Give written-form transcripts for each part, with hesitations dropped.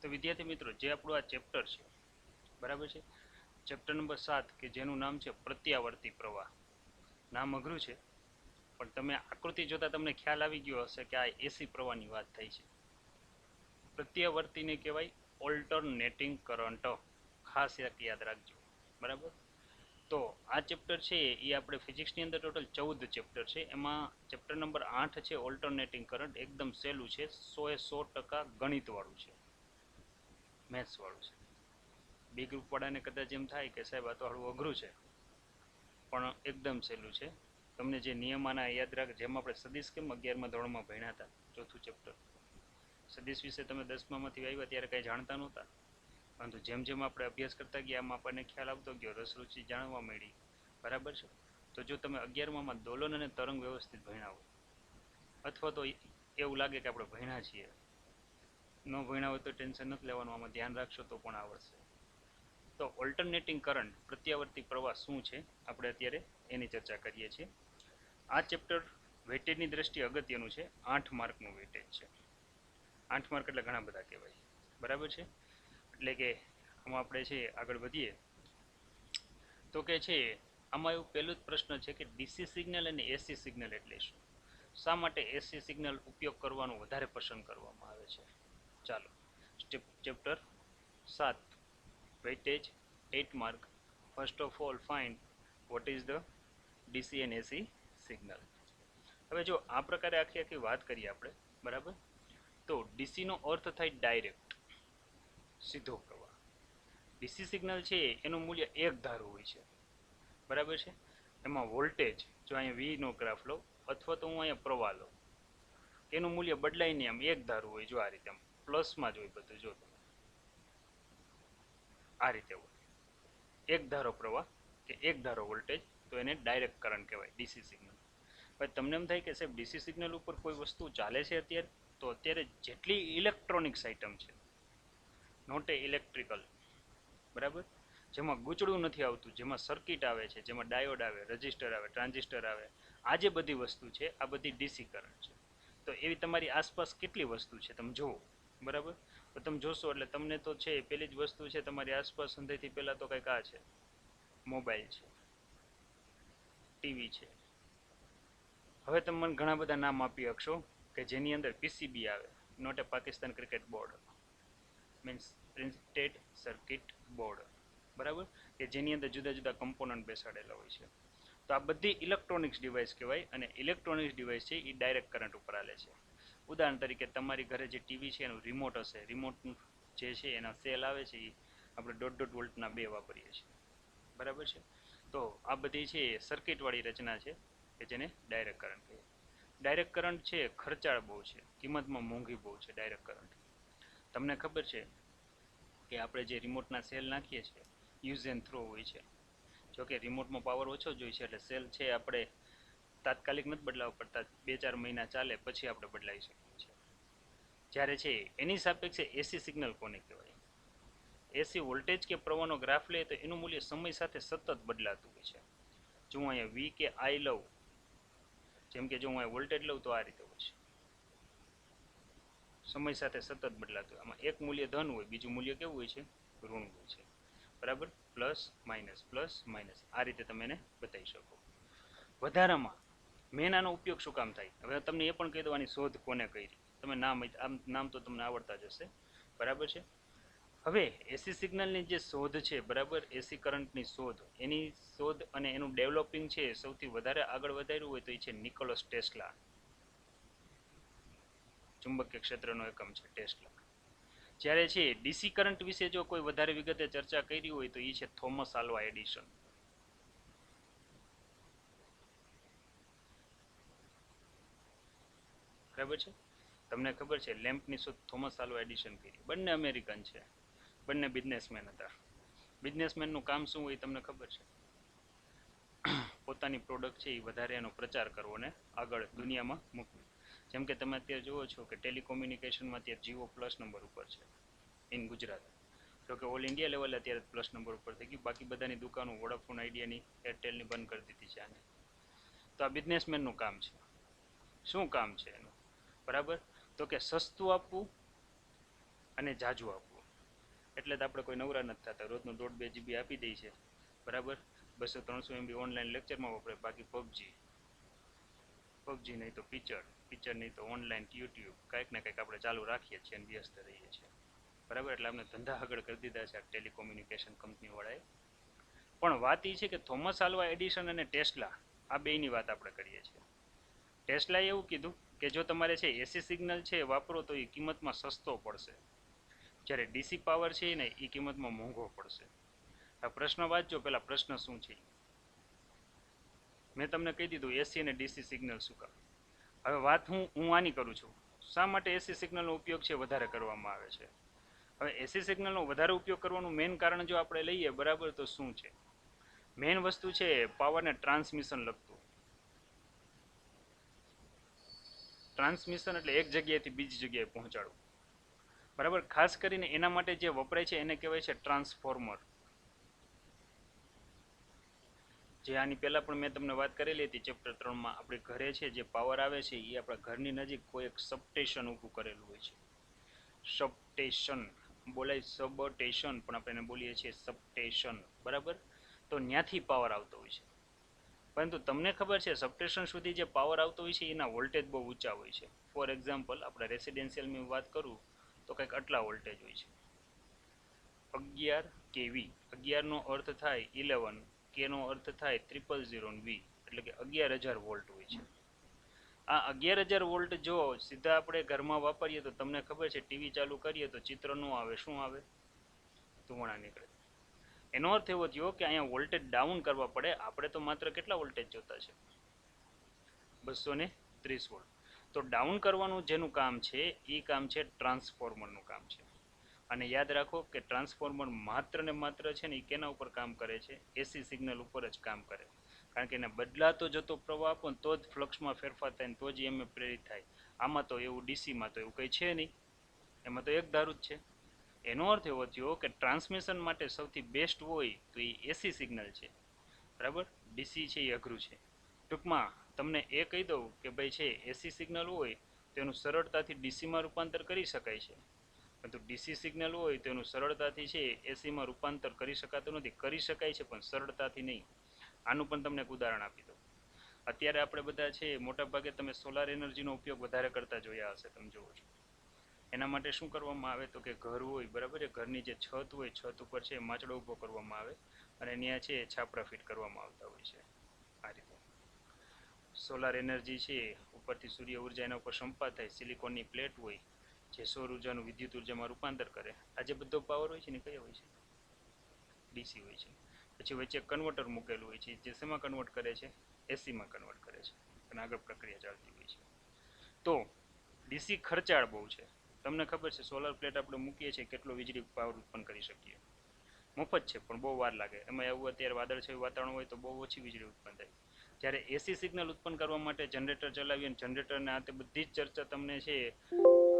તો વિદ્યાર્થી મિત્રો, જે આપણું આ ચેપ્ટર છે, બરાબર છે, ચેપ્ટર નંબર 7 કે જેનું નામ છે પ્રત્યાવર્તી પ્રવાહ. નામ અઘરું છે, પણ તમે આકૃતિ જોતા તમને ખ્યાલ આવી ગયો હશે કે આ એસી પ્રવાહની વાત થઈ છે. પ્રત્યાવર્તીને કહેવાય ઓલ્ટરનેટિંગ કરંટ. ખાસ યાદ રાખજો, બરાબર. તો આ ચેપ્ટર છે એ આપણે ફિઝિક્સની અંદર ટોટલ 14 ચેપ્ટર છે. એમાં ચેપ્ટર નંબર 8 છે ઓલ્ટરનેટિંગ કરંટ. એકદમ સહેલું છે, 100% ગણિતવાળું છે, મેથ્સવાળું છે. બી ગ્રુપવાળાને કદાચ એમ થાય કે સાહેબ આ તો થોડું અઘરું છે, પણ એકદમ સહેલું છે. તમને જે નિયમ આના યાદ રાખ, જેમ આપણે સદીશ કેમ 11મા ધોરણમાં ભણ્યા હતા, ચોથું ચેપ્ટર સદીશ વિશે તમે 10મામાંથી આવ્યા ત્યારે કંઈ જાણતા નહોતા, પરંતુ જેમ જેમ આપણે અભ્યાસ કરતા ગયા આમ આપણને ખ્યાલ આવતો ગયો, રસરૂચિ જાણવા મળી, બરાબર છે. તો જો તમે 11મામાં દોલન અને તરંગ વ્યવસ્થિત ભણ્યા હોય, અથવા તો એવું લાગે કે આપણે ભણ્યા છીએ, ન ભણ્યા હોય તો ટેન્શન નથી લેવાનું, આમાં ધ્યાન રાખશો તો પણ આવડશે. તો ઓલ્ટરનેટિંગ કરંટ, પ્રત્યાવર્તી પ્રવાહ શું છે, આપણે અત્યારે એની ચર્ચા કરીએ છીએ. આ ચેપ્ટર વેટેજની દ્રષ્ટિએ અગત્યનું છે. 8 માર્કનું વેટેજ છે. 8 માર્ક એટલે ઘણા બધા કહેવાય, બરાબર છે. એટલે કે આમાં આપણે છે આગળ વધીએ તો કે છે આમાં એવું પહેલું જ પ્રશ્ન છે કે ડીસી સિગ્નલ અને એસી સિગ્નલ એટલે શું? શા માટે એસી સિગ્નલ ઉપયોગ કરવાનું વધારે પસંદ કરવામાં આવે છે? ચાલો, chapter 7, weightage 8 mark. First of all find what is the DC and AC signal. હવે જો આ પ્રકારે આખી આખી વાત કરીએ આપણે, બરાબર, તો ડીસીનો અર્થ થાય ડાયરેક્ટ, સીધો પ્રવાહ. ડીસી સિગ્નલ છે એનું મૂલ્ય એક ધારું હોય છે, બરાબર છે. એમાં વોલ્ટેજ, જો અહીંયા વીનો ગ્રાફ લો અથવા તો હું અહીંયા પ્રવાહ લઉં, એનું મૂલ્ય બદલાય નહીં, આમ એક ધારું હોય. જો આ રીતે આમ પ્લસમાં જ હોય બધું, જો આ રીતે હોય એક ધારો પ્રવાહ કે એક ધારો વોલ્ટેજ, તો એને ડાયરેક્ટ કરંટ કહેવાય, ડીસી સિગ્નલ. ભાઈ તમને એમ થાય કે સાહેબ ડીસી સિગ્નલ ઉપર કોઈ વસ્તુ ચાલે છે અત્યારે, તો અત્યારે જેટલી ઇલેક્ટ્રોનિક્સ આઇટમ છે, નોટ એ ઇલેક્ટ્રિકલ, બરાબર, જેમાં ગૂંચળું નથી આવતું, જેમાં સર્કિટ આવે છે, જેમાં ડાયોડ આવે, રજિસ્ટર આવે, ટ્રાન્ઝિસ્ટર આવે, આ જે બધી વસ્તુ છે આ બધી ડીસી કરંટ છે. તો એવી તમારી આસપાસ કેટલી વસ્તુ છે તમે જુઓ, બરાબર. તો તમે જોશો એટલે તમને તો છે પેલી જ વસ્તુ છે તમારી આસપાસ સૌથી પહેલાં તો કંઈક આ છે, મોબાઈલ છે, ટીવી છે. હવે તમે મને ઘણા બધા નામ આપી શકશો કે જેની અંદર પીસીબી આવે, not a Pakistan cricket board, means printed circuit board, બરાબર, કે જેની અંદર જુદા જુદા કમ્પોનન્ટ બેસાડેલા હોય છે. તો આ બધી ઇલેક્ટ્રોનિક્સ ડિવાઇસ કહેવાય, અને ઇલેક્ટ્રોનિક્સ ડિવાઇસ છે એ ડાયરેક્ટ કરંટ ઉપર હાલે છે. ઉદાહરણ તરીકે તમારી ઘરે જે ટીવી છે એનું રિમોટ હશે, રિમોટ જે છે એના સેલ આવે છે એ આપણે 1.5 વોલ્ટના 2 વાપરીએ છીએ, બરાબર છે. તો આ બધી છે સર્કિટવાળી રચના છે કે જેને ડાયરેક્ટ કરંટ કહેવાય. ડાયરેક્ટ કરંટ છે ખર્ચાળ બહુ છે, કિંમતમાં મોંઘી બહુ છે ડાયરેક્ટ કરંટ. તમને ખબર છે કે આપણે જે રિમોટના સેલ નાખીએ છીએ યુઝ એન્ડ થ્રો હોય છે. જોકે રિમોટમાં પાવર ઓછો જ હોય છે, એટલે સેલ છે આપણે તાત્કાલિક નથી બદલાવવા પડતા, 2-4 મહિના ચાલે પછી આપણે બદલાવી શકીએ છીએ. જ્યારે છે એની સાપેક્ષે એસી સિગ્નલ કોને કહેવાય? એસી વોલ્ટેજ કે પ્રવાહનો ગ્રાફ લે તો એનું મૂલ્ય સમય સાથે સતત બદલાતું હોય છે. જો હું અહીંયા વી કે આઈ લઉં, જેમ કે જો હું અહીંયા વોલ્ટેજ લઉં તો આ રીતે હોય છે, સમય સાથે સતત બદલાતું હોય. આમાં એક મૂલ્ય ધન હોય, બીજું મૂલ્ય કેવું હોય છે? ઋણ હોય છે, બરાબર, પ્લસ માઇનસ, આ રીતે તમે એને બતાવી શકો. વધારામાં મેન આનો ઉપયોગ શું કામ થાય? હવે તમને એ પણ કહી દો આની શોધ કોને કરી. તમે નામ તો તમને આવડતા જ હશે, બરાબર છે. હવે એસી સિગ્નલની જે શોધ છે, બરાબર, એસી કરંટની શોધ, એની શોધ અને એનું ડેવલપિંગ છે સૌથી વધારે આગળ વધાર્યું હોય તો એ છે નિકોલસ ટેસ્લા. ચુંબકીય ક્ષેત્રનો એકમ છે ટેસ્લા. જ્યારે છે ડીસી કરંટ વિશે જો કોઈ વધારે વિગતે ચર્ચા કરી હોય તો એ છે થોમસ આલ્વા એડિશન. બરાબર છે. તમને ખબર છે લેમ્પની શોધ થોમસ આલ્વા એડિશન કરી. બંને અમેરિકન છે, બંને બિઝનેસમેન હતા. બિઝનેસમેનનું કામ શું હોય તમને ખબર છે? પોતાની પ્રોડક્ટ છે એ વધારે એનો પ્રચાર કરવો ને આગળ દુનિયામાં મૂકવી. જેમ કે તમે અત્યારે જુઓ છો કે ટેલિકોમ્યુનિકેશનમાં અત્યારે જીઓ પ્લસ નંબર ઉપર છે ઇન ગુજરાત. જોકે ઓલ ઇન્ડિયા લેવલે અત્યારે પ્લસ નંબર ઉપર થઈ ગયું, બાકી બધાની દુકાનો વોડાફોન આઈડિયાની, એરટેલની બંધ કરી દીધી છે આને. તો આ બિઝનેસમેનનું કામ છે. શું કામ છે એનું? બરાબર, તો કે સસ્તું આપવું અને જાજુ આપવું. એટલે જ આપણે કોઈ નવરા નથી થતા. રોજનું 1.5-2 GB આપી દઈ છે, બરાબર. 200-300 MB ઓનલાઈન લેક્ચરમાં વપરાય, બાકી પબજી નહીં તો પિક્ચર નહીં તો ઓનલાઈન યુટ્યુબ, કાંઈક ને કંઈક આપણે ચાલુ રાખીએ છીએ અને વ્યસ્ત રહીએ છીએ, બરાબર. એટલે આપણે ધંધા આગળ કરી દીધા છે આ ટેલિકોમ્યુનિકેશન કંપનીવાળાએ. પણ વાત એ છે કે થોમસ આલ્વા એડિસન અને ટેસ્લા, આ બેયની વાત આપણે કરીએ છીએ. ટેસ્લાએ એવું કીધું કે જો તમારે છે એસી સિગ્નલ છે વાપરો તો એ કિંમતમાં સસ્તો પડશે, જ્યારે ડીસી પાવર છે ને એ કિંમતમાં મોંઘો પડશે. આ પ્રશ્ન વાંચજો પહેલાં, પ્રશ્ન શું છે મેં તમને કહી દીધું, એસી અને ડીસી સિગ્નલ શું કામ. હવે વાત હું આની કરું છું, શા માટે એસી સિગ્નલનો ઉપયોગ છે વધારે કરવામાં આવે છે. હવે એસી સિગ્નલનો વધારે ઉપયોગ કરવાનું મેઇન કારણ જો આપણે લઈએ, બરાબર, તો શું છે મેઇન વસ્તુ છે પાવરને ટ્રાન્સમિશન લગતું. ટ્રાન્સમિશન એટલે એક જગ્યાએથી બીજી જગ્યાએ પહોંચાડવું, બરાબર. ખાસ કરીને એના માટે જે વપરાય છે એને કહેવાય છે ટ્રાન્સફોર્મર. જે આની પહેલાં પણ મેં તમને વાત કરેલી હતી ચેપ્ટર 3માં. આપણે ઘરે છે જે પાવર આવે છે એ આપણા ઘરની નજીક કોઈ એક સબસ્ટેશન ઊભું કરેલું હોય છે. સબસ્ટેશન બોલાય સબસ્ટેશન, પણ આપણે એને બોલીએ છીએ સબસ્ટેશન, બરાબર. તો ત્યાંથી પાવર આવતો હોય છે. પરંતુ તમને ખબર છે સબસ્ટેશન સુધી જે પાવર આવતો હોય છે એના વોલ્ટેજ બહુ ઊંચા હોય છે. ફોર એક્ઝામ્પલ આપણે રેસિડેન્શિયલની વાત કરું તો કંઈક આટલા વોલ્ટેજ હોય છે, 11 kV. 11 નો અર્થ થાય 11, કે નો અર્થ થાય 000 V, એટલે કે 11,000 વોલ્ટ હોય છે. આ 11,000 વોલ્ટ જો સીધા આપણે ઘરમાં વાપરીએ તો તમને ખબર છે ટીવી ચાલુ કરીએ તો ચિત્ર ન આવે, શું આવે, ધુમાડા નીકળે. એનો અર્થ એવો થયો કે અહીંયા વોલ્ટેજ ડાઉન કરવા પડે. આપણે તો માત્ર કેટલા વોલ્ટેજ જોતા છે, 230 વોલ્ટ. તો ડાઉન કરવાનું જેનું કામ છે એ કામ છે ટ્રાન્સફોર્મરનું કામ છે. અને યાદ રાખો કે ટ્રાન્સફોર્મર માત્ર ને માત્ર છે ને એ કેના ઉપર કામ કરે છે, એસી સિગ્નલ ઉપર જ કામ કરે. કારણ કે એને બદલાતો જતો પ્રવાહ આપો ને તો જ ફ્લક્સમાં ફેરફાર થાય ને તો જ એમ પ્રેરિત થાય. આમાં તો એવું ડીસીમાં તો એવું કંઈ છે નહીં, એમાં તો એક ધારું જ છે. એનો અર્થ એવો થયો કે ટ્રાન્સમિશન માટે સૌથી બેસ્ટ હોય તો એ એસી સિગ્નલ છે, બરાબર. ડીસી છે એ અઘરું છે. ટૂંકમાં તમને એ કહી દઉં કે ભાઈ છે એસી સિગ્નલ હોય તેનું સરળતાથી ડીસીમાં રૂપાંતર કરી શકાય છે, પરંતુ ડીસી સિગ્નલ હોય તેનું સરળતાથી છે એસીમાં રૂપાંતર કરી શકાતું નથી. કરી શકાય છે પણ સરળતાથી નહીં. આનું પણ તમને એક ઉદાહરણ આપી દઉં. અત્યારે આપણે બધા છે મોટાભાગે તમે સોલાર એનર્જીનો ઉપયોગ વધારે કરતા જોયા હશે, તમે જોવો છો. એના માટે શું કરવામાં આવે તો કે ઘર હોય, બરાબર, એ ઘરની જે છત હોય, છત ઉપર છે માચડો ઊભો કરવામાં આવે અને ત્યાં છે છાપરા ફિટ કરવામાં આવતા હોય છે. આ રીતે સોલાર એનર્જી છે ઉપરથી સૂર્ય ઉર્જા એના ઉપર સંપાત થાય, સિલિકોનની પ્લેટ હોય જે સૌર ઉર્જાનું વિદ્યુત ઉર્જામાં રૂપાંતર કરે. આ જે બધો પાવર હોય છે ને કયો હોય છે, ડીસી હોય છે. પછી વચ્ચે કન્વર્ટર મૂકેલું હોય છે જે શેમાં કન્વર્ટ કરે છે, એસીમાં કન્વર્ટ કરે છે, અને આગળ પ્રક્રિયા ચાલતી હોય છે. તો ડીસી ખર્ચાળ બહુ છે. તમને ખબર છે સોલાર પ્લેટ આપણે મૂકીએ છીએ કેટલો વીજળી પાવર ઉત્પન્ન કરી શકીએ, મફત છે પણ બહુ વાર લાગે. એમાં એવું અત્યારે વાદળછાયું વાતાવરણ હોય તો બહુ ઓછી વીજળી ઉત્પન્ન થાય. જ્યારે એસી સિગ્નલ ઉત્પન્ન કરવા માટે જનરેટર ચલાવીએ અને જનરેટરને આ તે બધી જ ચર્ચા તમને છે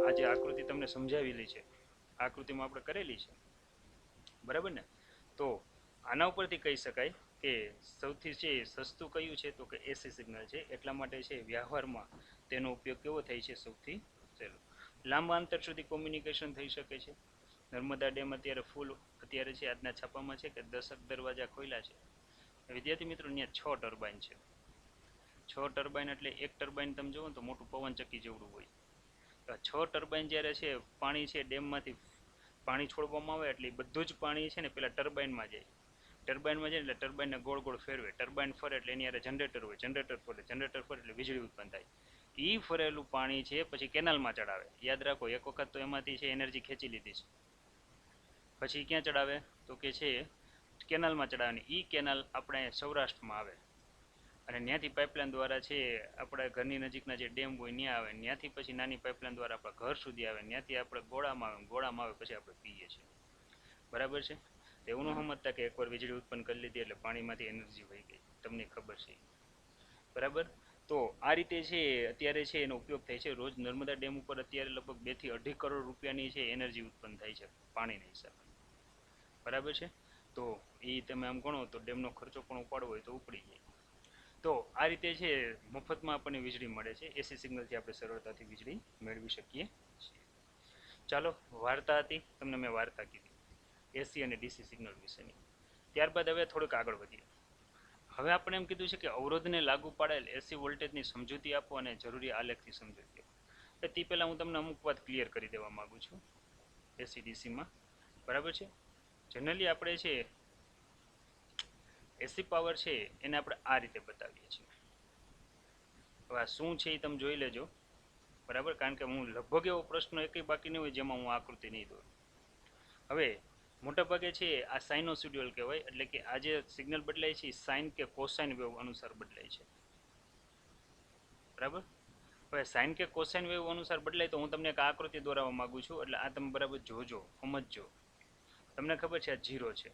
આ જે આકૃતિ તમને સમજાવેલી છે આકૃતિમાં આપણે કરેલી છે, બરાબર ને. તો આના ઉપરથી કહી શકાય કે સૌથી છે સસ્તું કયું છે તો કે એસી સિગ્નલ છે. એટલા માટે છે વ્યવહારમાં તેનો ઉપયોગ કેવો થાય છે, સૌથી સહેલો. લાંબા અંતર સુધી કોમ્યુનિકેશન થઈ શકે છે. નર્મદા ડેમ અત્યારે ફૂલ અત્યારે છે, આજના છાપામાં છે કે 10 દરવાજા ખોલ્યા છે. વિદ્યાર્થી મિત્રો ત્યાં 6 ટર્બાઇન છે. 6 ટર્બાઇન એટલે એક ટર્બાઇન તમે જુઓ તો મોટું પવનચક્કી જેવડું હોય. 6 ટર્બાઇન જ્યારે છે પાણી છે ડેમમાંથી પાણી છોડવામાં આવે એટલે બધું જ પાણી છે ને પેલા ટર્બાઇનમાં જાય. ટર્બાઇનમાં જાય એટલે ટર્બાઇનને ગોળ ગોળ ફેરવે, ટર્બાઇન ફરે એટલે એની યારે જનરેટર હોય, જનરેટર ફરે, જનરેટર ફરે એટલે વીજળી ઉત્પન્ન થાય. એ ફરેલું પાણી છે પછી કેનાલમાં ચડાવે. યાદ રાખો એક વખત તો એમાંથી છે એનર્જી ખેંચી લીધી છે, પછી ક્યાં ચડાવે તો કે છે કેનાલમાં ચડાવવાની. એ કેનાલ આપણે સૌરાષ્ટ્રમાં આવે અને ત્યાંથી પાઇપલાઇન દ્વારા છે આપણા ઘરની નજીકના જે ડેમ હોય ત્યાં આવે, ત્યાંથી પછી નાની પાઇપલાઇન દ્વારા આપણા ઘર સુધી આવે, ત્યાંથી આપણે ગોળામાં આવે પછી આપણે પીએ છીએ, બરાબર છે. એવું ન સમજતા કે એકવાર વીજળી ઉત્પન્ન કરી લીધી એટલે પાણીમાંથી એનર્જી વહી ગઈ, તમને ખબર છે, બરાબર. તો આ રીતે છે અત્યારે છે એનો ઉપયોગ થાય છે. રોજ નર્મદા ડેમ ઉપર અત્યારે લગભગ 2 થી 2.5 કરોડ રૂપિયાની છે એનર્જી ઉત્પન્ન થાય છે પાણીના હિસાબે, બરાબર છે. તો એ તમે આમ ગણો તો ડેમનો ખર્ચો પણ ઉપાડવો હોય તો ઉપડી જાય. તો આ રીતે છે મફતમાં આપણને વીજળી મળે છે. એસી સિગ્નલથી આપણે સરળતાથી વીજળી મેળવી શકીએ છીએ. ચાલો, વાર્તા હતી, તમને મેં વાર્તા કીધી એસી અને ડીસી સિગ્નલ વિશેની. ત્યારબાદ હવે થોડુંક આગળ વધીએ. હવે આપણે એમ કીધું છે કે અવરોધને લાગુ પાડેલ એસી વોલ્ટેજની સમજૂતી આપો અને જરૂરી આલેખથી સમજૂતી આપો. તે પહેલાં હું તમને અમુક વાત ક્લિયર કરી દેવા માગું છું એસી ડીસીમાં. બરાબર છે. જનરલી આપણે છે એસી પાવર છે એને આપણે આ રીતે બતાવીએ છીએ. હવે આ શું છે એ તમે જોઈ લેજો. બરાબર, કારણ કે હું લગભગ એવો પ્રશ્ન એકય બાકી નહીં હોય જેમાં હું આકૃતિ નહીં દોરું. હવે મોટાભાગે છે આ સાઇનોસોઇડલ કહેવાય, એટલે કે આ જે સિગ્નલ બદલાય છે એ સાઇન કે કોસાઇન વેવ અનુસાર બદલાય છે. બરાબર. હવે સાઇન કે કોસાઇન વેવ અનુસાર બદલાય તો હું તમને એક આકૃતિ દોરાવવા માગું છું, એટલે આ તમે બરાબર જોજો, સમજજો. તમને ખબર છે આ 0 છે,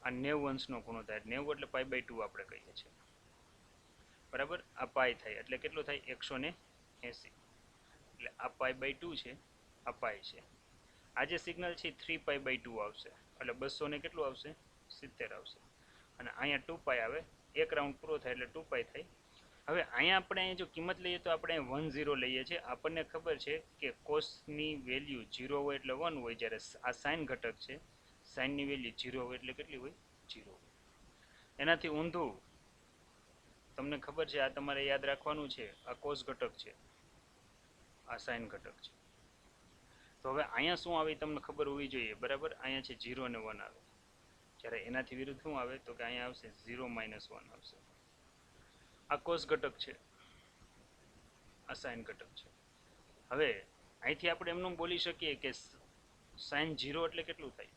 આ 90 અંશનો ખૂણો થાય, 90 એટલે π/2 આપણે કહીએ છીએ. બરાબર. આ પાઈ થાય એટલે કેટલું થાય? 180. એટલે આ π/2 છે, આ પાઈ છે. આ જે સિગ્નલ છે 3π/2 આવશે, એટલે 200 ને કેટલું આવશે? 70 આવશે. અને અહીંયા 2π આવે, એક રાઉન્ડ પૂરો થાય એટલે 2π થાય. હવે અહીંયા આપણે અહીં જો કિંમત લઈએ તો આપણે 10 લઈએ છીએ. આપણને ખબર છે કે કોસની વેલ્યુ 0 હોય એટલે 1 હોય, જ્યારે આ સાઇન ઘટક છે, સાઇનની વેલ્યુ 0 હોય એટલે કેટલી હોય? 0 હોય. એનાથી ઊંધું તમને ખબર છે, આ તમારે યાદ રાખવાનું છે, આ કોસ ઘટક છે, આ સાઇન ઘટક છે. તો હવે અહીંયા શું આવે તમને ખબર હોવી જોઈએ. બરાબર. અહીંયા છે 0 અને 1 આવે, જ્યારે એનાથી વિરુદ્ધ શું આવે તો કે અહીંયા આવશે 0 - 1 આવશે. આ કોસ ઘટક છે, આ સાઇન ઘટક છે. હવે અહીંથી આપણે એમનું બોલી શકીએ કે સાઇન 0 એટલે કેટલું થાય?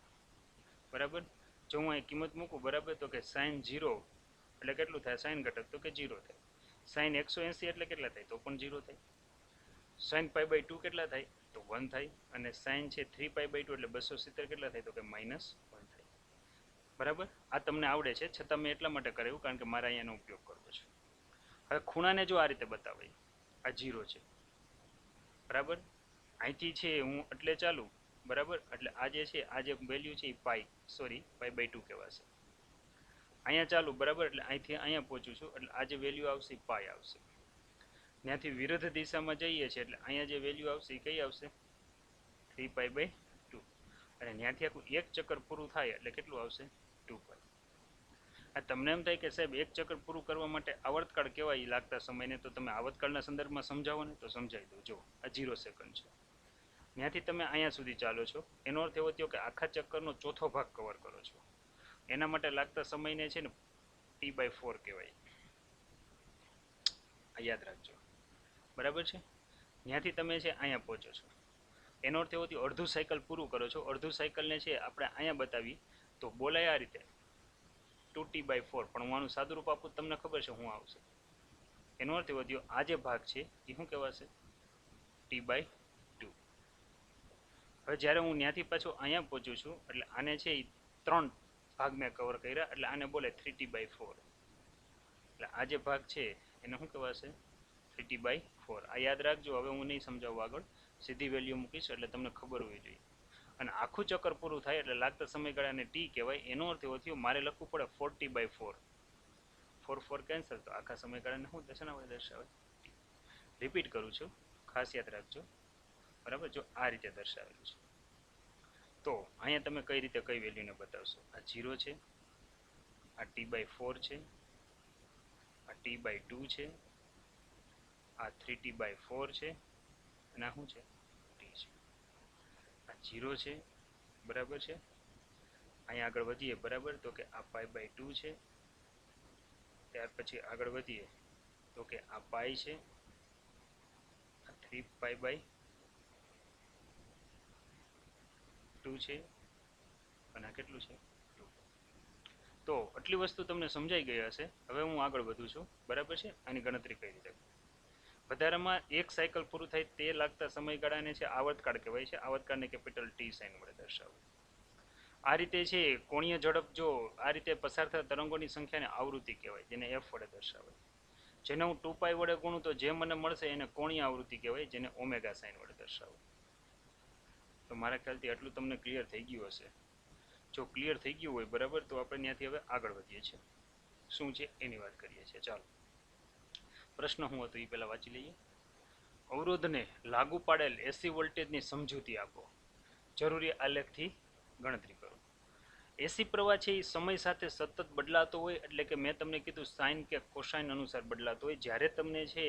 બરાબર. જો હું અહીં કિંમત મૂકું, બરાબર, તો કે સાઇન 0 એટલે કેટલું થાય? સાઇન ઘટક તો કે 0 થાય. સાઇન 180 એટલે કેટલા થાય? તો પણ 0 થાય. સાઇન π/2 કેટલા થાય? તો 1 થાય. અને સાઇન છે 3π/2 એટલે 270 કેટલા થાય? તો કે -1 થાય. બરાબર. આ તમને આવડે છે, છતાં મેં એટલા માટે કરાવ્યું કારણ કે મારે અહીંયાનો ઉપયોગ કરવો છે. હવે ખૂણાને જો આ રીતે બતાવાય, આ 0 છે. બરાબર. અહીંથી છે હું એટલે ચાલુ, બરાબર, એટલે આ જે છે, આ જે વેલ્યુ છે એ π/2 કહેવાશે. અહીંયા ચાલુ, બરાબર, એટલે અહીંથી અહીંયા પહોંચું છું, એટલે આ જે વેલ્યુ આવશે એ પાઈ આવશે. ત્યાંથી વિરુદ્ધ દિશામાં જઈએ છીએ એટલે અહીંયા જે વેલ્યુ આવશે એ કઈ આવશે? 3π/2. અને ત્યાંથી આખું એક ચક્કર પૂરું થાય એટલે કેટલું આવશે? 2π. આ તમને એમ થાય કે સાહેબ એક ચક્કર પૂરું કરવા માટે આવર્તકાળ કેવાય લાગતા સમયને, તો તમે આવર્તકાળના સંદર્ભમાં સમજાવો ને, તો સમજાવી દો. જો આ 0 સેકન્ડ છે, ત્યાંથી તમે અહીંયા સુધી ચાલો છો, એનો અર્થ એવો થયો કે આખા ચક્કરનો ચોથો ભાગ કવર કરો છો. એના માટે લાગતા સમયને છે ને T/4 કહેવાય. આ યાદ રાખજો. બરાબર છે. ત્યાંથી તમે છે અહીંયા પહોંચો છો, એનો અર્થ એવો થયો અડધું સાયકલ પૂરું કરો છો. અડધું સાયકલને છે આપણે અહીંયા બતાવી તો બોલાય આ રીતે 2T/4, પણ હું આનું સાદુરૂપ આપું તમને ખબર છે શું આવશે. એનો અર્થ એવો થયો આ જે ભાગ છે એ શું કહેવાશે? T/2. હવે જ્યારે હું ત્યાંથી પાછો અહીંયા પહોંચું છું એટલે આને છે એ 3 ભાગ મેં કવર કર્યા, એટલે આને બોલે 3T/4. એટલે આ જે ભાગ છે એને શું કહેવાશે? 3T/4. આ યાદ રાખજો. હવે હું નહીં સમજાવું આગળ, સીધી વેલ્યુ મૂકીશ એટલે તમને ખબર હોવી જોઈએ. અને આખું ચક્કર પૂરું થાય એટલે લાગતા સમયગાળાને ટી કહેવાય. એનો અર્થ એવો થયો મારે લખવું પડે 4T/4. 4 કેન્સલ, તો આખા સમયગાળાને શું થશે ને આપણે દર્શાવે? રિપીટ કરું છું, ખાસ યાદ રાખજો. બરાબર. જો આ રીતે દર્શાવેલું છે તો અહીંયા તમે કઈ રીતે કઈ વેલ્યુને બતાવશો? આ 0 છે, આ T/4 છે, આ T/2 છે, આ 3T/4 છે, અને આ શું છે? T છે. આ 0 છે, બરાબર છે. અહીંયા આગળ વધીએ, બરાબર, તો કે આ π/2 છે. ત્યાર પછી આગળ વધીએ તો કે આ પાઈ છે, આ 3π/2 છે, અને આ કેટલું છે? 2. તો આટલી વસ્તુ તમને સમજાઈ ગઈ હશે. હવે હું આગળ વધું છું, બરાબર છે. આની ગણતરી કઈ રીતે? વધારામાં એક સાયકલ પૂરું થાય તે લાગતા સમયગાળાને છે આવર્તકાળ કહેવાય છે. આવર્તકાળને કેપિટલ T સાઇન વડે દર્શાવો. આ રીતે છે કોણીય ઝડપ, જો આ રીતે પસાર થતા તરંગોની સંખ્યાને આવૃત્તિ કહેવાય, જેને F વડે દર્શાવાય. જેને હું 2π વડે ગુણું તો જે મને મળશે એને કોણીય આવૃત્તિ કહેવાય, જેને ઓમેગા સાઇન વડે દર્શાવાય. તો મારા ખ્યાલથી આટલું તમને ક્લિયર થઈ ગયું હશે. જો ક્લિયર થઈ ગયું હોય, બરાબર, તો આપણે ત્યાંથી હવે આગળ વધીએ છીએ. શું છે એની વાત કરીએ છીએ. ચાલો, પ્રશ્ન શું હતો એ પહેલાં વાંચી લઈએ. અવરોધને લાગુ પાડેલ એસી વોલ્ટેજની સમજૂતી આપો. જરૂરી આલેખથી ગણતરી કરો. એસી પ્રવાહ છે એ સમય સાથે સતત બદલાતો હોય, એટલે કે મેં તમને કીધું સાઇન કે કોસાઇન અનુસાર બદલાતો હોય. જ્યારે તમને છે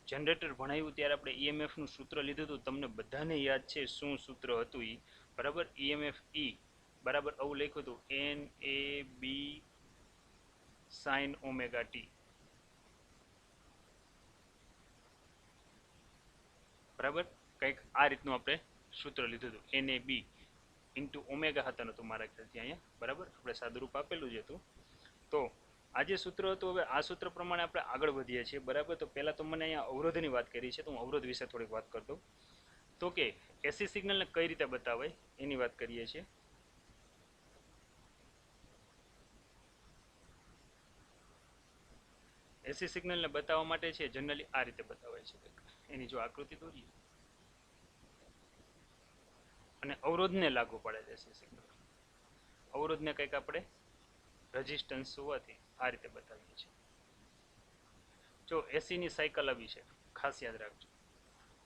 જનરેટર ભણાવ્યું ત્યારે આપણે ઈએમએફનું સૂત્ર લીધું હતું, તમને બધાને યાદ છે શું સૂત્ર હતું એ, બરાબર? ઈએમએફ ઈ બરાબર આવું લખ્યું હતું, એન એ બી સાઇન ઓમેગા ટી, બરાબર? કંઈક આ રીતનું આપણે સૂત્ર લીધું હતું, એન એ બી ઇન્ટુ ઓમેગા હતા નતું મારા ખ્યાલથી અહીંયા, બરાબર? આપણે સાદુરૂપ આપેલું જ હતું. તો આ જે સૂત્ર હતું, હવે આ સૂત્ર પ્રમાણે આપણે આગળ વધીએ છીએ, બરાબર? તો પહેલાં તો મને અહીંયા અવરોધની વાત કરી છે, તો હું અવરોધ વિશે થોડીક વાત કરી દઉં. તો કે એસી સિગ્નલને કઈ રીતે બતાવાય એની વાત કરીએ છીએ. એસી સિગ્નલને બતાવવા માટે છે જનરલી આ રીતે બતાવાય છે. એની જો આકૃતિ દોરીએ અને અવરોધને લાગુ પડે છે એસી સિગ્નલ. અવરોધને કંઈક આપણે રેઝિસ્ટન્સ હોવાથી આ રીતે બતાવીએ છીએ. જો એસીની સાયકલ આવી છે, ખાસ યાદ રાખજો,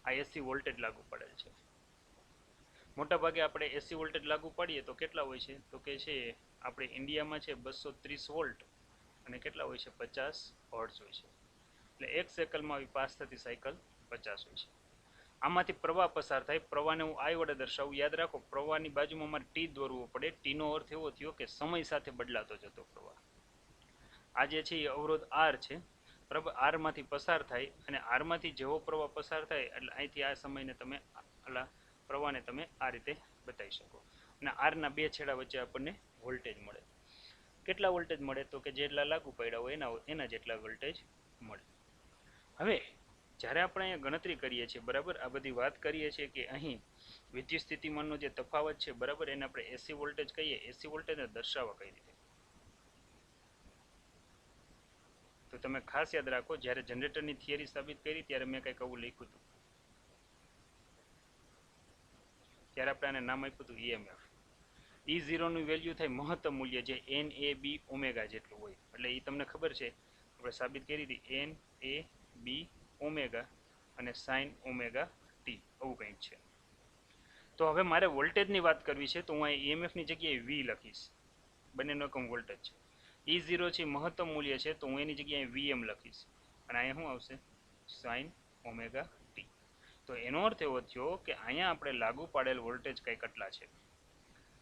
આ એસી વોલ્ટેજ લાગુ પડેલ છે. મોટા ભાગે આપણે એસી વોલ્ટેજ લાગુ પાડીએ તો કેટલા હોય છે, તો કે છે આપણે ઇન્ડિયામાં છે 230 વોલ્ટ અને કેટલા હોય છે 50 હર્ટ્ઝ હોય છે. એટલે એક સાયકલમાં આવી પાસ થતી સાયકલ 50 હોય છે. આમાંથી પ્રવાહ પસાર થાય. પ્રવાહને હું આઈ વડે દર્શાવું. યાદ રાખો, પ્રવાહની બાજુમાં મારે ટી દોરવો પડે. ટીનો અર્થ એવો થયો કે સમય સાથે બદલાતો જતો પ્રવાહ. આ જે છે એ અવરોધ આર છે, બરાબર? આરમાંથી પસાર થાય અને આરમાંથી જેવો પ્રવાહ પસાર થાય એટલે અહીંથી આ સમયને તમે આલા પ્રવાહને તમે આ રીતે બતાવી શકો. અને આરના બે છેડા વચ્ચે આપણને વોલ્ટેજ મળે. કેટલા વોલ્ટેજ મળે, તો કે જેટલા લાગુ પડ્યા હોય એના જેટલા વોલ્ટેજ મળે. હવે જ્યારે આપણે અહીંયા ગણતરી કરીએ છીએ, બરાબર, આ બધી વાત કરીએ છીએ કે અહીં વિદ્યુત સ્થિતિમાનનો જે તફાવત છે, બરાબર, એને આપણે એસી વોલ્ટેજ કહીએ. એસી વોલ્ટેજને દર્શાવવા કઈ રીતે, તો તમે ખાસ યાદ રાખો, જ્યારે જનરેટરની થિયરી સાબિત કરી ત્યારે મેં કંઈક આવું લખ્યું હતું. ત્યારે આપણે આને નામ આપ્યું હતું ઈએમએફ. ઈ ઝીરોનું વેલ્યુ થાય મહત્તમ મૂલ્ય, જે એન એ બી ઓમેગા જેટલું હોય. એટલે એ તમને ખબર છે, આપણે સાબિત કરી હતી, એન એ બી ઓમેગા અને સાઇન ઓમેગા ટી, આવું કંઈક છે. તો હવે મારે વોલ્ટેજની વાત કરવી છે, તો હું અહીં ઈએમએફની જગ્યાએ વી લખીશ. બંનેનો એકમ વોલ્ટેજ છે. ઈ ઝીરો છે મહત્તમ મૂલ્ય છે, તો હું એની જગ્યાએ વીએમ લખીશ. અને અહીંયા શું આવશે, સાઇન ઓમેગા ટી. તો એનો અર્થ એવો થયો કે અહીંયા આપણે લાગુ પાડેલ વોલ્ટેજ કંઈક આટલા છે,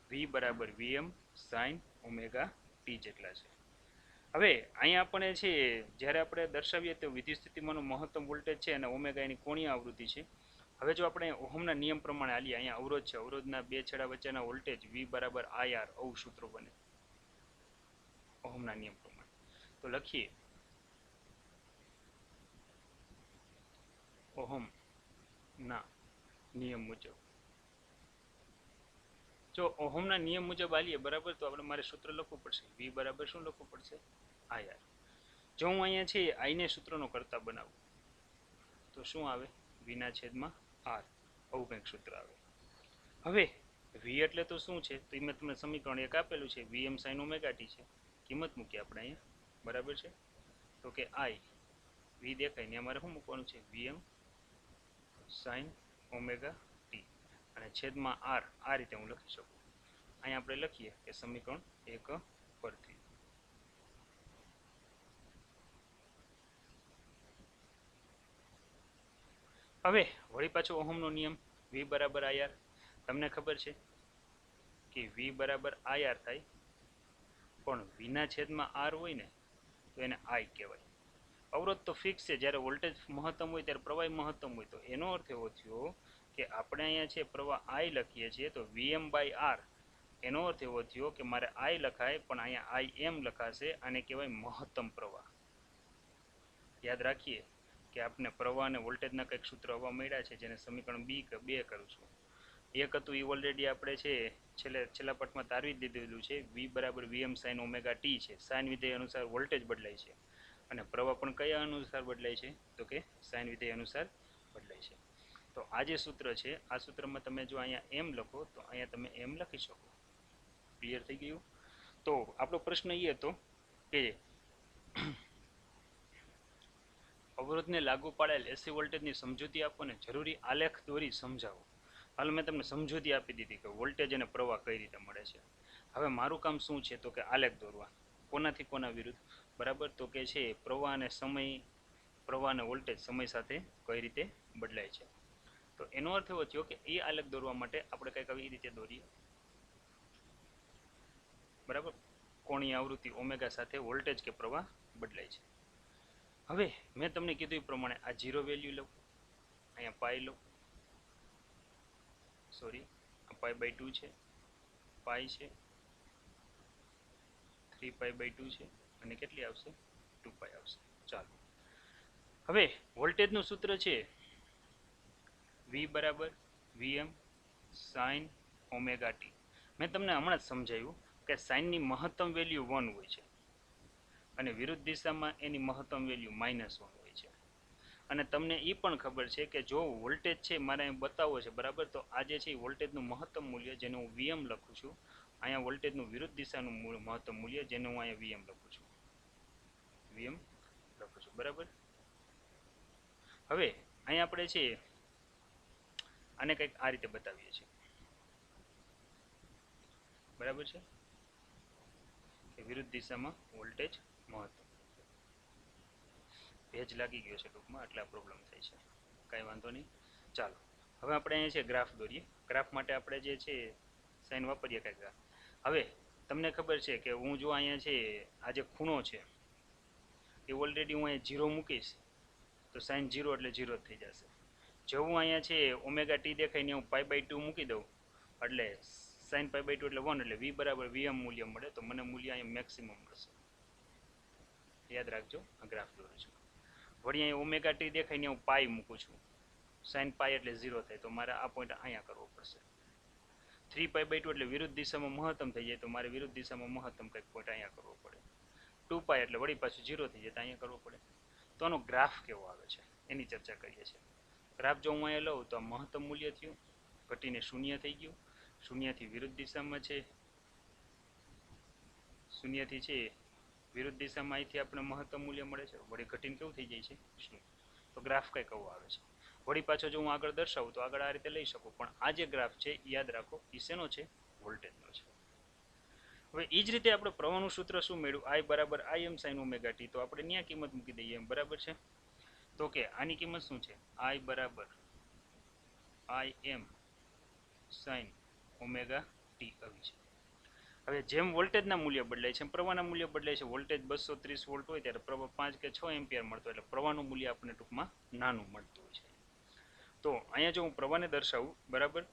વી બરાબર વીએમ સાઇન ઓમેગા ટી જેટલા છે. હવે અહીંયા આપણે છે જ્યારે આપણે દર્શાવીએ તો વિદ્યુત સ્થિતિમાંનો મહત્તમ વોલ્ટેજ છે અને ઓમેગા એની કોણીય આવૃત્તિ છે. હવે જો આપણે ઓહમના નિયમ પ્રમાણે હાલીએ, અહીંયા અવરોધ છે, અવરોધના બે છેડા વચ્ચેના વોલ્ટેજ વી બરાબર આઈઆર, આવું સૂત્ર બને ઓહમના નિયમ પ્રમાણે. તો લખીએ, ઓહમના નિયમ મુજબ, જો ઓહમના નિયમ મુજબ હાલીએ, બરાબર, તો આપણે મારે સૂત્ર લખવું પડશે, વી બરાબર શું લખવું પડશે, આઈઆર. જો હું અહીંયા છે આઈને સૂત્રનો કરતા બનાવું તો શું આવે, વીના છેદમાં આર, આવું કંઈક સૂત્ર આવે. હવે વી એટલે તો શું છે, તો મેં તમને સમીકરણ એક આપેલું છે, વીએમ સાઇન ઓમેગા ટી છે. કિંમત મૂકીએ આપણે અહીંયા, બરાબર છે? તો કે આઈ, વી દેખાય ને અમારે શું મૂકવાનું છે, વીએમ સાઇન ઓમેગા ટી અને છેદમાં આર. આ રીતે હું લખી શકું. અહીંયા આપણે લખીએ કે સમીકરણ એક પરથી. હવે વળી પાછો ઓહમનો નિયમ, વી બરાબર આઈઆર. તમને ખબર છે કે વી બરાબર આઈઆર થાય, પણ વીના છેદમાં આર હોય ને તો એને આઈ કહેવાય. અવરોધ તો ફિક્સ છે, જ્યારે વોલ્ટેજ મહત્તમ હોય ત્યારે પ્રવાહ મહત્તમ હોય. તો એનો અર્થ એવો થયો કે આપણે અહીંયા છે પ્રવાહ આઈ લખીએ છીએ, તો વીએમ બાય આર, એનો અર્થ એવો થયો કે મારે આઈ લખાય પણ અહીંયા આઈ એમ લખાશે, આને કહેવાય મહત્તમ પ્રવાહ. યાદ રાખીએ કે આપણે પ્રવાહ અને વોલ્ટેજના કંઈક સૂત્ર આવવા મળ્યા છે, જેને સમીકરણ બે કરું છું. એક હતું એ ઓલરેડી આપણે છે છેલ્લા પાઠમાં તારવી જ દીધેલું છે, વી બરાબર વીએમ સાઇન ઓમેગા ટી છે. સાઇન વિધેય અનુસાર વોલ્ટેજ બદલાય છે અને પ્રવાહ પણ કયા અનુસાર બદલાય છે, તો કે સાઇન વિધેય અનુસાર બદલાય છે. તો આ જે સૂત્ર છે, આ સૂત્રમાં તમે જો અહીંયા એમ લખો તો અહીંયા તમે એમ લખી શકો. ક્લિયર થઈ ગયું? તો આપણો પ્રશ્ન એ હતો કે અવરોધને લાગુ પાડેલ એસી વોલ્ટેજની સમજૂતી આપો ને જરૂરી આલેખ દોરી સમજાવો. હાલ મેં તમને સમજૂતી આપી દીધી કે વોલ્ટેજ અને પ્રવાહ કઈ રીતે મળે છે. હવે મારું કામ શું છે તો કે આલેખ દોરવા. કોનાથી કોના વિરુદ્ધ? બરાબર, તો કે છે પ્રવાહ અને સમય, પ્રવાહ અને વોલ્ટેજ સમય સાથે કઈ રીતે બદલાય છે. તો એનો અર્થ એવો થયો કે એ આલેખ દોરવા માટે આપણે કંઈક આવી રીતે દોરીએ. બરાબર, કોણીય આવૃત્તિ ઓમેગા સાથે વોલ્ટેજ કે પ્રવાહ બદલાય છે. હવે મેં તમને કીધું એ પ્રમાણે આ 0 વેલ્યુ લઉં, અહીંયા પાઈ લઉં, સોરી આ π/2 છે, પાઈ છે, 3π/2 છે અને કેટલી આવશે 2π આવશે. ચાલો, હવે વોલ્ટેજનું સૂત્ર છે V બરાબર Vm sin ઓમેગા t. મેં તમને હમણાં જ સમજાવ્યું કે સાઇનની મહત્તમ વેલ્યુ 1 હોય છે અને વિરુદ્ધ દિશામાં એની મહત્તમ વેલ્યુ -1 હોય છે. અને તમને એ પણ ખબર છે કે જો વોલ્ટેજ છે મારે અહીં બતાવવો છે, બરાબર, તો આ જે છે એ વોલ્ટેજનું મહત્તમ મૂલ્ય જેને હું Vm લખું છું, અહીંયા વોલ્ટેજનું વિરુદ્ધ દિશાનું મહત્તમ મૂલ્ય જેને હું અહીંયા Vm લખું છું, Vm લખું છું, બરાબર. હવે અહીંયા આપણે છે આને કંઈક આ રીતે બતાવીએ છીએ, બરાબર છે, કે વિરુદ્ધ દિશામાં વોલ્ટેજ મહત્તમ. ભેજ લાગી ગયો છે ટૂંકમાં એટલે આ પ્રોબ્લેમ થાય છે, કાંઈ વાંધો નહીં. ચાલો, હવે આપણે અહીંયા છે ગ્રાફ દોરીએ. ગ્રાફ માટે આપણે જે છે સાઇન વાપરીએ કાંઈક ગ્રાફ. હવે તમને ખબર છે કે હું જો અહીંયા છે આ જે ખૂણો છે એ ઓલરેડી હું અહીંયા 0 મૂકીશ તો સાઇન 0 એટલે 0 જ થઈ જશે. જો હું અહીંયા છે ઓમેગા ટી દેખાય ને હું π/2 મૂકી દઉં એટલે સાઇન π/2 એટલે 1 એટલે V બરાબર Vm મૂલ્ય મળે, તો મને મૂલ્ય અહીંયા મેક્સિમમ મળશે. યાદ રાખજો, આ ગ્રાફ દોરું છું. વળી અહીંયા ઓમેગા ટી દેખાય ને હું પાઈ મૂકું છું, સાઇન પાઈ એટલે 0 થાય, તો મારે આ પોઈન્ટ અહીંયા કરવો પડશે. 3π/2 એટલે વિરુદ્ધ દિશામાં મહત્તમ થઈ જાય, તો મારે વિરુદ્ધ દિશામાં મહત્તમ કંઈક પોઈન્ટ અહીંયા કરવો પડે. 2π એટલે વળી પાછું 0 થઈ જાય તો અહીંયા કરવો પડે. તો આનો ગ્રાફ કેવો આવે છે એની ચર્ચા કરીએ છીએ. ગ્રાફ જો હું અહીંયા લઉં તો આ મહત્તમ મૂલ્ય થયું, ઘટીને 0 થઈ ગયું, 0થી વિરુદ્ધ દિશામાં છે, 0થી છે વિરુદ્ધ દિશામાં અહીંથી આપણે મહત્તમ મૂલ્ય મળે છે, વળી ઘટીને કેવું થઈ જાય છે 0. તો ગ્રાફ કંઈક આવો આવે છે. વળી પાછો જો હું આગળ દર્શાવું તો આગળ આ રીતે લઈ શકું, પણ આ જે ગ્રાફ છે યાદ રાખો એ શેનો છે? વોલ્ટેજનો છે. હવે એ જ રીતે આપણે પ્રવાહનું સૂત્ર શું મેળવ્યું? I બરાબર Im sin ઓમેગા ટી. તો આપણે ત્યાં કિંમત મૂકી દઈએ એમ, બરાબર છે. તો કે આની કિંમત શું છે? I બરાબર Im sin ઓમેગા ટી આવી છે. હવે જેમ વોલ્ટેજના મૂલ્ય બદલાય છે એમ પ્રવાહના મૂલ્ય બદલાય છે. વોલ્ટેજ 230 વોલ્ટ હોય ત્યારે પ્રવાહ 5 કે 6 એમ્પિયર મળતો, એટલે પ્રવાહનું મૂલ્ય આપણને ટૂંકમાં નાનું મળતું હોય છે. તો અહીંયા જો હું પ્રવાહને દર્શાવું, બરાબર,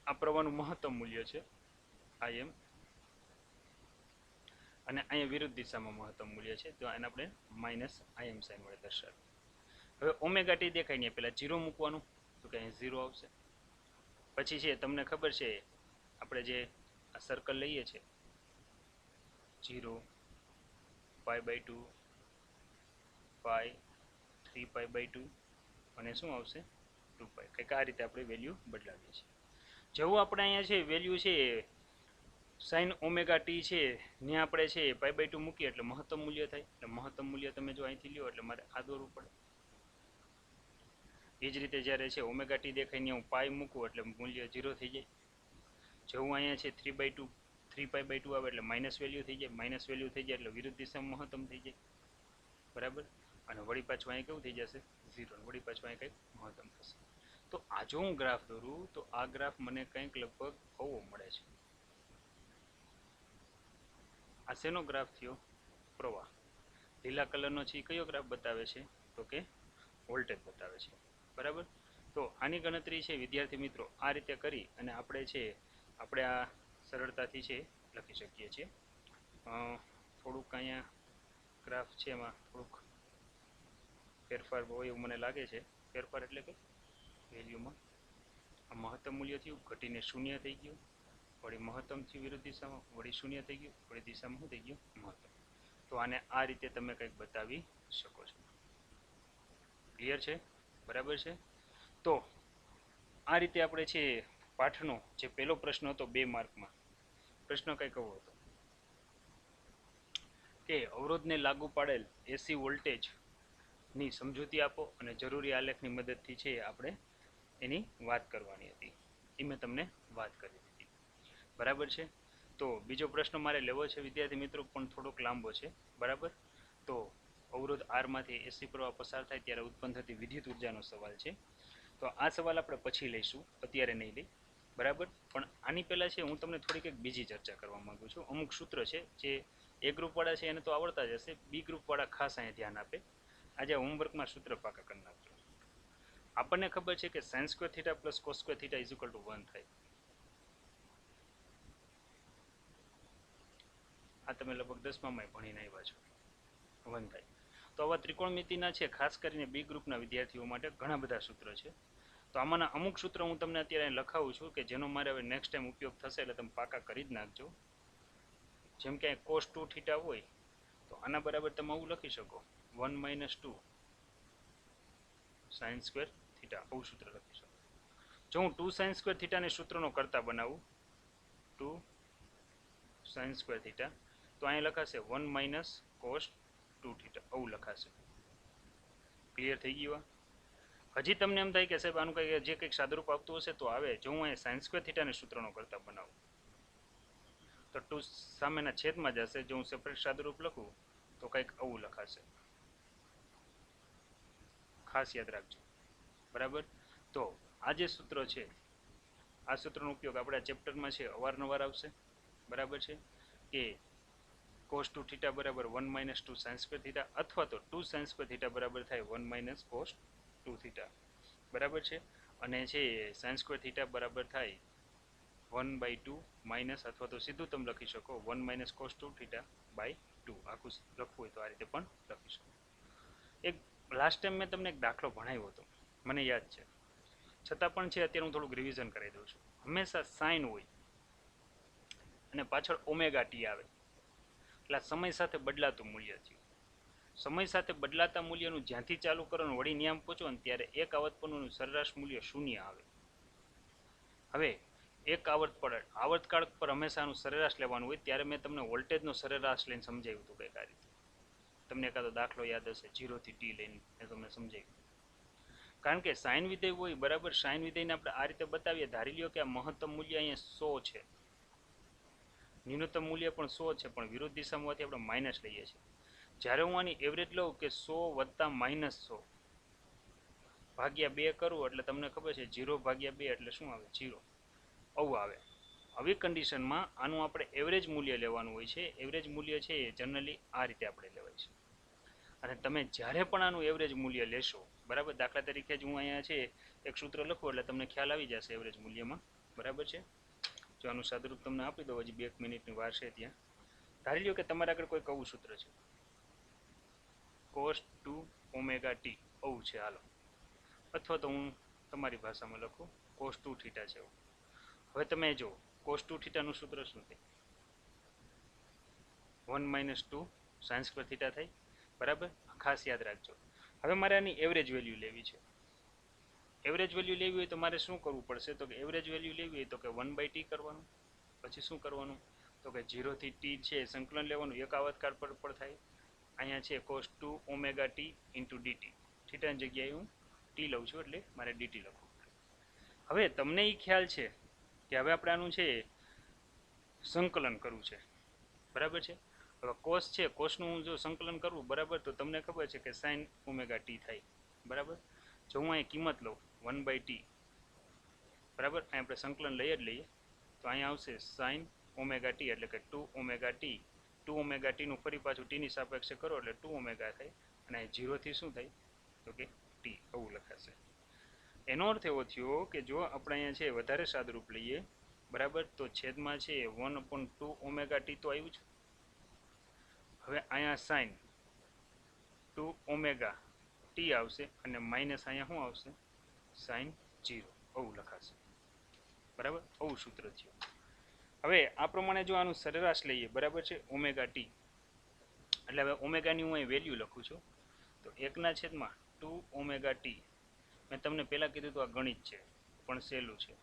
આ પ્રવાહનું મહત્તમ મૂલ્ય છે Im, અને અહીંયા વિરુદ્ધ દિશામાં મહત્તમ મૂલ્ય છે, તો એને આપણે -Im sin વડે દર્શાવીએ. હવે ઓમેગા ટી દેખાય ને પહેલાં 0 મૂકવાનું, તો કે અહીં 0 આવશે. પછી છે તમને ખબર છે આપણે જે આ સર્કલ લઈએ છીએ 0, π/2, પાઈ, 3π/2 અને શું આવશે 2π. કંઈક આ રીતે આપણે વેલ્યુ બદલાવીએ છીએ. જેવું આપણે અહીંયા છે વેલ્યુ છે સાઇન ઓમેગા ટી છે ને આપણે છે π/2 મૂકીએ એટલે મહત્તમ મૂલ્ય થાય. એટલે મહત્તમ મૂલ્ય તમે જો અહીંથી લ્યો એટલે મારે આ દોરવું પડે. એ જ રીતે જ્યારે છે ઓમેગા ટી દેખાય ને હું પાઈ મૂકું એટલે મૂલ્ય 0 થઈ જાય. જેવું અહીંયા છે 3π/2 આવે એટલે માઇનસ વેલ્યુ થઈ જાય, માઇનસ વેલ્યુ થઈ જાય એટલે વિરુદ્ધ દિશામાં મહત્તમ થઈ જાય, બરાબર. અને વળી પાછું અહીંયા કેવું થઈ જશે 0, વળી પાછું અહીંયા કંઈક મહત્તમ થશે. તો આ જો હું ગ્રાફ દોરું તો આ ગ્રાફ મને કંઈક લગભગ આવો મળે છે. આ શેનો ગ્રાફ થયો? પ્રવાહ. લીલા કલરનો છે એ કયો ગ્રાફ બતાવે છે? તો કે વોલ્ટેજ બતાવે છે, બરાબર. તો આની ગણતરી છે વિદ્યાર્થી મિત્રો આ રીતે કરી અને આપણે છે આપણે આ સરળતાથી છે લખી શકીએ છીએ. થોડુંક અહીંયા ગ્રાફ છે એમાં થોડુંક ફેરફાર હોય એવું મને લાગે છે. ફેરફાર એટલે કે વેલ્યુમાં આ મહત્તમ મૂલ્ય થયું, ઘટીને 0 થઈ ગયું, વળી મહત્તમ થયું વિરુદ્ધ દિશામાં, વળી 0 થઈ ગયું, વળી દિશામાં શું થઈ ગયું? મહત્તમ. તો આને આ રીતે તમે કંઈક બતાવી શકો છો. ક્લિયર છે? બરાબર છે. તો આ રીતે આપણે છે પાઠનો જે પહેલો પ્રશ્ન હતો 2 માર્કમાં, પ્રશ્ન કંઈક એવો હતો કે અવરોધને લાગુ પાડેલ એસી વોલ્ટેજ ની સમજૂતી આપો અને જરૂરી આલેખની મદદથી છે આપણે એની વાત કરવાની હતી. એ મેં તમને વાત કરી દીધી. બરાબર છે. તો બીજો પ્રશ્ન મારે લેવો છે વિદ્યાર્થી મિત્રો, પણ થોડોક લાંબો છે. બરાબર. તો અવરોધ R માંથી એસી પ્રવાહ પસાર થાય ત્યારે ઉત્પન્ન થતી વિદ્યુત ઉર્જાનો સવાલ છે. તો આ સવાલ આપણે પછી લઈશું, અત્યારે નહીં લઈ. બરાબર. પણ આની પહેલા છે હું તમને થોડીક એક બીજી ચર્ચા કરવા માંગુ છું. અમુક સૂત્ર છે જે એ ગ્રુપ વાળા છે એને તો આવડતા જ હશે, બી ગ્રુપ વાળા ખાસ અહીંયા ધ્યાન આપે. આજે હોમવર્કમાં સૂત્ર પાકા કરી નાખજો. આપણને ખબર છે કે sine square theta plus cos square theta is equal to 1 થાય. આ તમે લગભગ 10માં ભણીને આવ્યા છો. 1 થાય. તો આવા ત્રિકોણમિતિના છે ખાસ કરીને બી ગ્રુપના વિદ્યાર્થીઓ માટે ઘણા બધા સૂત્ર છે. તો આમાંના અમુક સૂત્ર હું તમને અત્યારે લખાવું છું કે જેનો મારે હવે નેક્સ્ટ ટાઈમ ઉપયોગ થશે, એટલે તમે પાકા કરી જ નાખજો. જેમ કે કોસ 2 થીટા હોય તો આના બરાબર તમે આવું લખી શકો, 1 - 2 સાઇન સ્ક્વેર થીટા, આવું સૂત્ર લખી શકો. જો હું 2 સાઇન સ્ક્વેર થીટાને સૂત્રનો કરતા બનાવું, 2 સાઇન સ્ક્વેર થીટા, તો અહીંયા લખાશે 1 - કોસ 2 થીટા, આવું લખાશે. ક્લિયર થઈ ગયું? હજી તમને એમ થાય કે સાહેબ આનું કંઈ જે કંઈક સાદુરૂપ આપતું હશે તો આવે. જો હું અહીંયા સાઇન સ્ક્વેર થીટાને સૂત્રનો કરતા બનાવું તો 2 સામેના છેદમાં જશે. જો હું સેપરેટ સાદુરૂપ લખું તો કંઈક આવું લખાશે. ખાસ યાદ રાખજો. બરાબર. તો આ જે સૂત્ર છે, આ સૂત્રનો ઉપયોગ આપણા ચેપ્ટરમાં છે અવારનવાર આવશે. બરાબર છે કે કોસ 2 થીટા બરાબર 1 - 2 સાઇન સ્ક્વેર થીટા, અથવા તો 2 સાઇન સ્ક્વેર થીટા બરાબર થાય 1 - કોસ 2 થીટા. બરાબર છે. અને છે સાઇન સ્ક્વેર થીટા બરાબર થાય 1/2 માઇનસ, અથવા તો સીધું તમે લખી શકો 1 - કોસ 2 થીટા બાય 2. આખું લખવું હોય તો આ રીતે પણ લખી શકો. એક લાસ્ટ ટાઈમ મેં તમને એક દાખલો ભણાવ્યો હતો, મને યાદ છે, છતાં પણ છે અત્યારે હું થોડુંક રિવિઝન કરાવી દઉં છું. હંમેશા સાઇન હોય અને પાછળ ઓમેગા ટી આવે એટલે સમય સાથે બદલાતું મૂલ્ય થયું. સમય સાથે બદલાતા મૂલ્યનું જ્યાંથી ચાલુ કરો ને વળી નિયમ પહોંચો ને ત્યારે એક આવર્તપણનું સરેરાશ મૂલ્ય 0 આવે. હવે એક આવર્તકાળ પર હંમેશાનું સરેરાશ લેવાનું હોય. ત્યારે મેં તમને વોલ્ટેજનો સરેરાશ લઈને સમજાવ્યું હતું કંઈક આ રીતે. તમને એકાદો દાખલો યાદ હશે 0 થી t લઈને મેં તમને સમજાવ્યું. કારણ કે સાઇન વિધેય હોય, બરાબર, સાઇન વિધેયને આપણે આ રીતે બતાવીએ. ધારી લ્યો કે આ મહત્તમ મૂલ્ય અહીંયા 100 છે, ન્યૂનતમ મૂલ્ય પણ 100 છે, પણ વિરુદ્ધ દિશામાં હોવાથી આપણે માઇનસ લઈએ છીએ. જ્યારે હું આની એવરેજ લઉં કે 100 + -100 ભાગ્યા 2 કરું એટલે તમને ખબર છે 0 ભાગ્યા 2 એટલે શું આવે? 0. આવું આવે. આવી કન્ડિશનમાં આનું આપણે એવરેજ મૂલ્ય લેવાનું હોય છે. એવરેજ મૂલ્ય છે એ જનરલી આ રીતે આપણે લેવાય છે. અને તમે જ્યારે પણ આનું એવરેજ મૂલ્ય લેશો, બરાબર, દાખલા તરીકે જ હું અહીંયા છે એક સૂત્ર લખું એટલે તમને ખ્યાલ આવી જશે એવરેજ મૂલ્યમાં. બરાબર છે. જો આનું સાદુરૂપ તમને આપી દો, હજી 2 મિનિટની વાર છે ત્યાં. ધારી લો કે તમારા આગળ કોઈ આવું સૂત્ર છે, cos 2 ઓમેગા t આવું છે. હાલો, અથવા તો હું તમારી ભાષામાં લખું cos 2 થીટા છે. હવે તમે જો cos 2 થીટાનું સૂત્ર શું થાય? 1 - 2 સાઇન સ્ક્વેર થીટા થાય. બરાબર. ખાસ યાદ રાખજો. હવે મારે આની એવરેજ વેલ્યુ લેવી છે. એવરેજ વેલ્યુ લેવી હોય તો મારે શું કરવું પડશે? તો કે એવરેજ વેલ્યુ લેવી હોય તો કે 1/t કરવાનું. પછી શું કરવાનું? તો કે 0 થી t છે સંકલન લેવાનું. એક આવર્તકાળ પર થાય. અહીંયા છે cos 2 omega t into dt. થીટાની જગ્યાએ હું t લઉં છું એટલે મારે dt લખવું. હવે તમને એ ખ્યાલ છે કે હવે આપણે આનું છે સંકલન કરવું છે. બરાબર છે. હવે કોસ છે, કોસનું હું જો સંકલન કરવું, બરાબર, તો તમને ખબર છે કે સાઇન ઓમેગા ટી થાય. બરાબર. જો હું અહીં કિંમત લઉં 1/t, બરાબર, અહીં આપણે સંકલન લઈએ જ લઈએ તો અહીંયા આવશે સાઇન ઓમેગા ટી એટલે કે 2 ઓમેગા ટી. 2 ઓમેગા ટીનું ફરી પાછું ટીની સાપેક્ષે કરો એટલે 2 ઓમેગા થાય. અને 0 થી શું થાય? તો કે ટી, આવું લખાશે. એનો અર્થ એવો થયો કે જો આપણે અહીંયા છે વધારે સાદુરૂપ લઈએ, બરાબર, તો છેદમાં છે 1/2 ઓમેગા ટી તો આવ્યું છે. હવે અહીંયા સાઇન 2 ઓમેગા ટી આવશે અને માઇનસ અહીંયા શું આવશે? સાઇન 0, આવું લખાશે. બરાબર, આવું સૂત્ર થયું. હવે આ પ્રમાણે જો આનું સરેરાશ લઈએ, બરાબર છે, ઓમેગા ટી, એટલે હવે ઓમેગાની હું અહીં વેલ્યુ લખું છું તો 1/2 ઓમેગા ટી. મેં તમને પહેલાં કીધું તો આ ગણિત છે પણ સહેલું છે.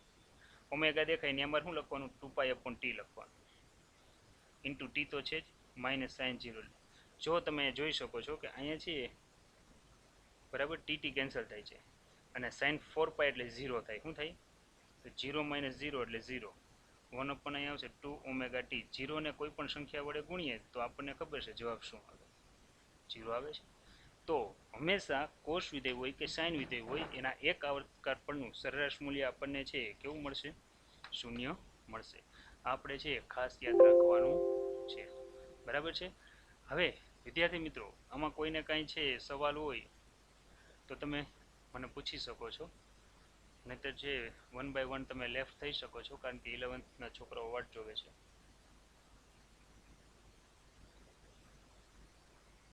ઓમેગા દેખાય ને અમારે શું લખવાનું? 2π/t લખવાનું. ઇન્ટુ ટી તો છે જ, માઇનસ સાઇન 0. જો તમે જોઈ શકો છો કે અહીંયા છે બરાબર, ટી કેન્સલ થાય છે અને સાઇન 4 પાઈ એટલે 0 થાય. શું થાય? તો 0 માઇનસ 0 એટલે 0. 1 અપન અહીં આવશે 2 ઓમેગા ટી. 0 ને કોઈ પણ સંખ્યા વડે ગુણીએ તો આપણને ખબર છે જવાબ શું આવે, 0 આવે છે. તો હંમેશા કોસ વિધેય હોય કે સાઇન વિધેય હોય એના એક આવર્તકાળ પરનું સરેરાશ મૂલ્ય આપણને છે કેવું મળશે? 0 મળશે. આપણે છે ખાસ યાદ રાખવાનું છે. બરાબર છે. હવે વિદ્યાર્થી મિત્રો, આમાં કોઈને કાંઈ છે સવાલ હોય તો તમે મને પૂછી શકો છો, નહીંતર જે 1 બાય 1 તમે લેફ્ટ થઈ શકો છો, કારણ કે 11થના છોકરાઓ વાટ જોવે છે.